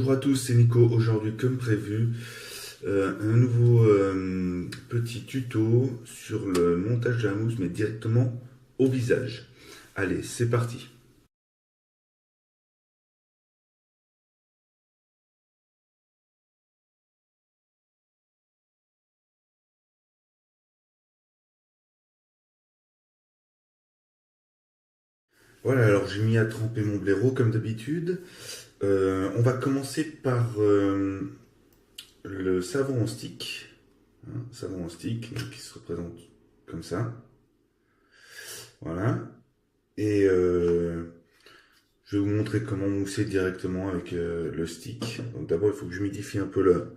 Bonjour à tous, c'est Nico. Aujourd'hui, comme prévu, un nouveau petit tuto sur le montage de la mousse, mais directement au visage. Allez, c'est parti. Voilà, alors j'ai mis à tremper mon blaireau comme d'habitude. On va commencer par le savon en stick. Savon en stick, donc qui se représente comme ça. Voilà. Et je vais vous montrer comment mousser directement avec le stick. Donc d'abord, il faut que j'humidifie un peu le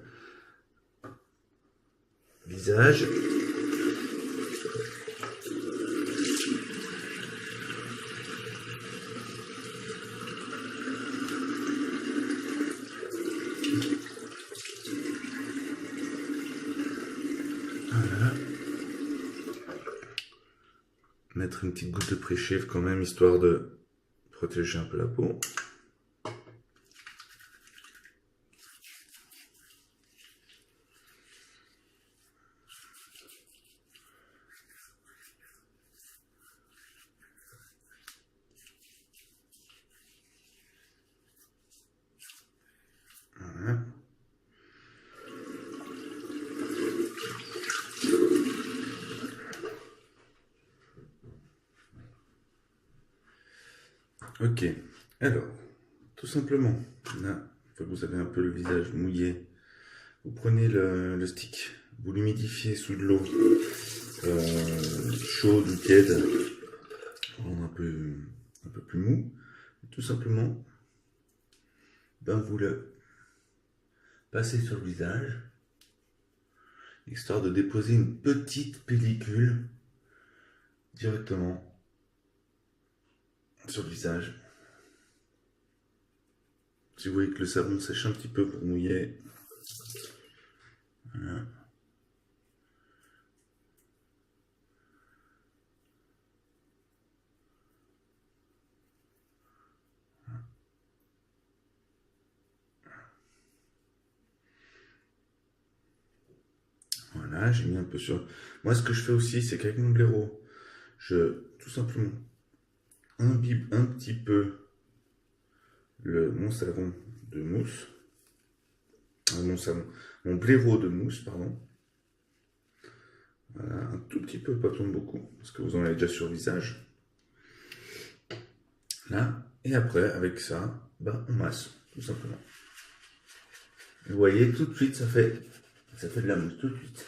visage. Voilà. Mettre une petite goutte de pré-shave quand même, histoire de protéger un peu la peau. Voilà. Ok, alors, tout simplement, là, une fois que vous avez un peu le visage mouillé, vous prenez le stick, vous l'humidifiez sous de l'eau chaude ou tiède, pour rendre un peu plus mou. Et tout simplement, ben vous le passez sur le visage, histoire de déposer une petite pellicule directement sur le visage. Si vous voyez que le savon sèche un petit peu pour mouiller, voilà. Voilà, j'ai mis un peu sur. Moi, ce que je fais aussi, c'est qu'avec mon blaireau, je tout simplement imbibe un petit peu mon savon de mousse, mon blaireau de mousse, pardon. Voilà, un tout petit peu, pas besoin de beaucoup, parce que vous en avez déjà sur le visage. Là, et après, avec ça, ben, on masse, tout simplement. Vous voyez, tout de suite, ça fait de la mousse, tout de suite.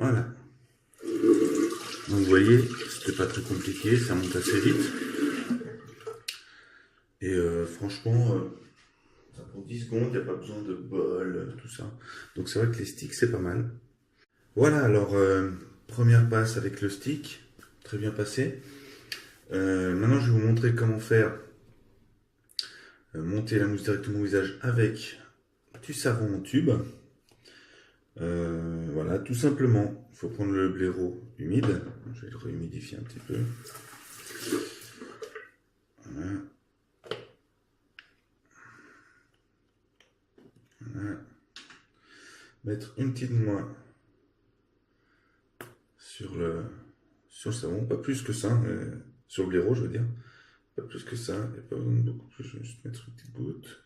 Voilà. Donc vous voyez, c'était pas très compliqué, ça monte assez vite. Et franchement, ça prend 10 secondes, il n'y a pas besoin de bol, tout ça. Donc c'est vrai que les sticks, c'est pas mal. Voilà, alors première passe avec le stick, très bien passé. Maintenant, je vais vous montrer comment faire monter la mousse directement au visage avec du savon en tube. Voilà, tout simplement, il faut prendre le blaireau humide. Je vais le rehumidifier un petit peu. Voilà. Voilà. Mettre une petite noix sur le savon, pas plus que ça, mais sur le blaireau, je veux dire. Pas plus que ça, il n'y a pas besoin de beaucoup plus, je vais juste mettre une petite goutte.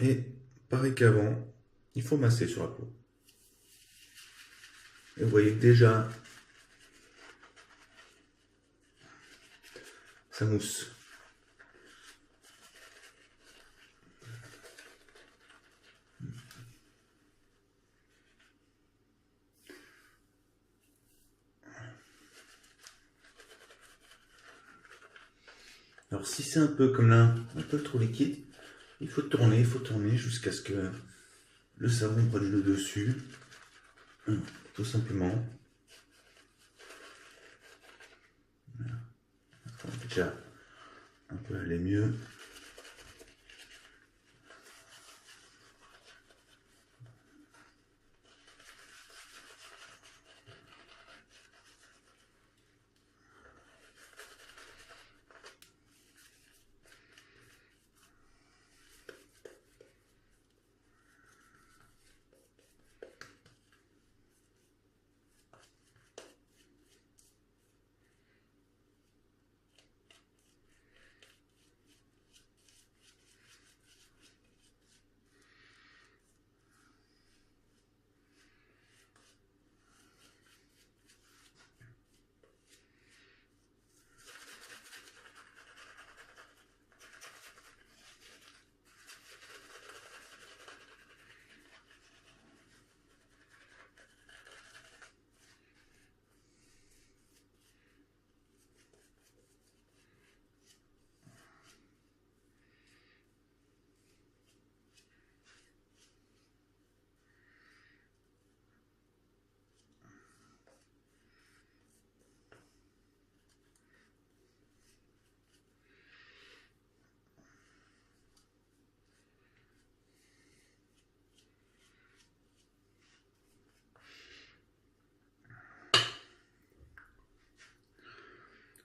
Et pareil qu'avant, il faut masser sur la peau. Et vous voyez déjà, ça mousse. Alors si c'est un peu comme là, un peu trop liquide, il faut tourner jusqu'à ce que le savon prenne le dessus, tout simplement. Voilà. Ça va déjà un peu aller mieux.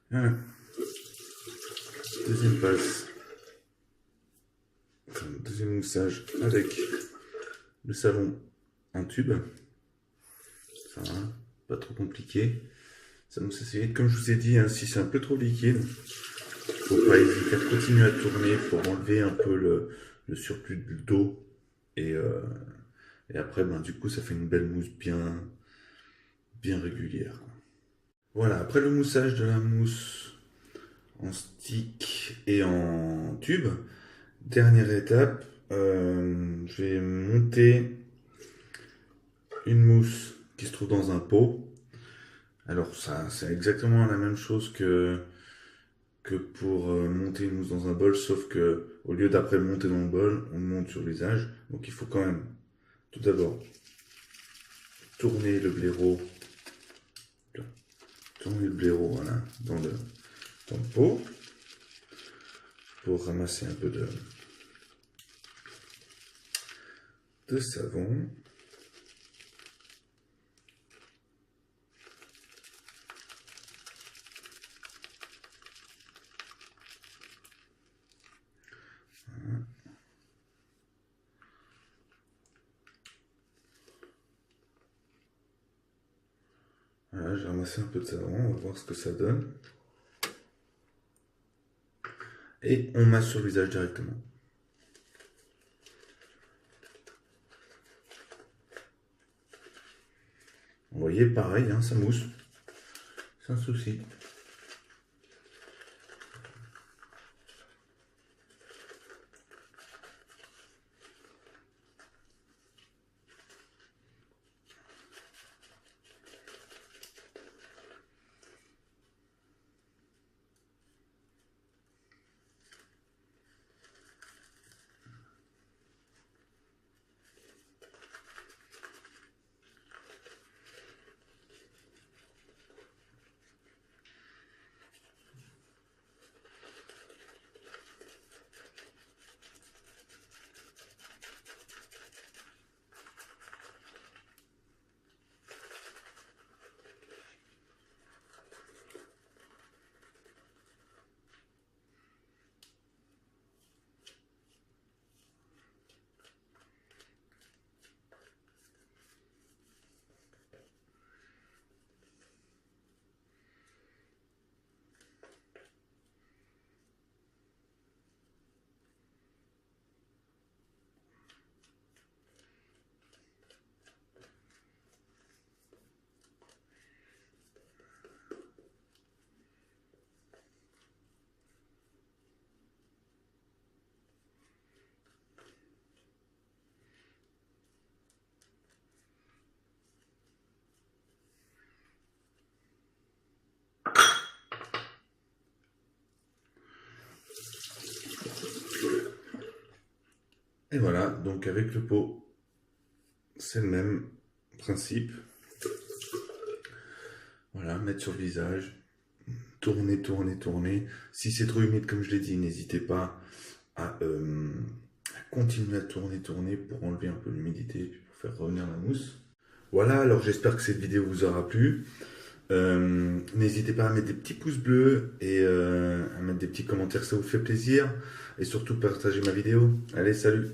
Voilà. Deuxième passe. Enfin, deuxième moussage avec le savon en tube. Ça va, pas trop compliqué. Ça mousse assez vite. Comme je vous ai dit, hein, si c'est un peu trop liquide, faut pas hésiter à continuer à tourner pour enlever un peu le surplus d'eau. Et après, ben, du coup, ça fait une belle mousse bien régulière. Voilà, après le moussage de la mousse en stick et en tube, dernière étape, je vais monter une mousse qui se trouve dans un pot. Alors ça, c'est exactement la même chose que pour monter une mousse dans un bol, sauf que au lieu d'après monter dans le bol, on monte sur le visage. Donc il faut quand même tout d'abord tourner le blaireau, voilà, dans le pot pour ramasser un peu de savon. Voilà, j'ai ramassé un peu de savon, on va voir ce que ça donne. Et on masse sur le visage directement. Vous voyez, pareil, hein, ça mousse, sans souci. Et voilà, donc avec le pot, c'est le même principe. Voilà, mettre sur le visage, tourner, tourner, tourner. Si c'est trop humide, comme je l'ai dit, n'hésitez pas à continuer à tourner, tourner pour enlever un peu l'humidité et pour faire revenir la mousse. Voilà, alors j'espère que cette vidéo vous aura plu. N'hésitez pas à mettre des petits pouces bleus et à mettre des petits commentaires, ça vous fait plaisir. Et surtout partager ma vidéo. Allez, salut!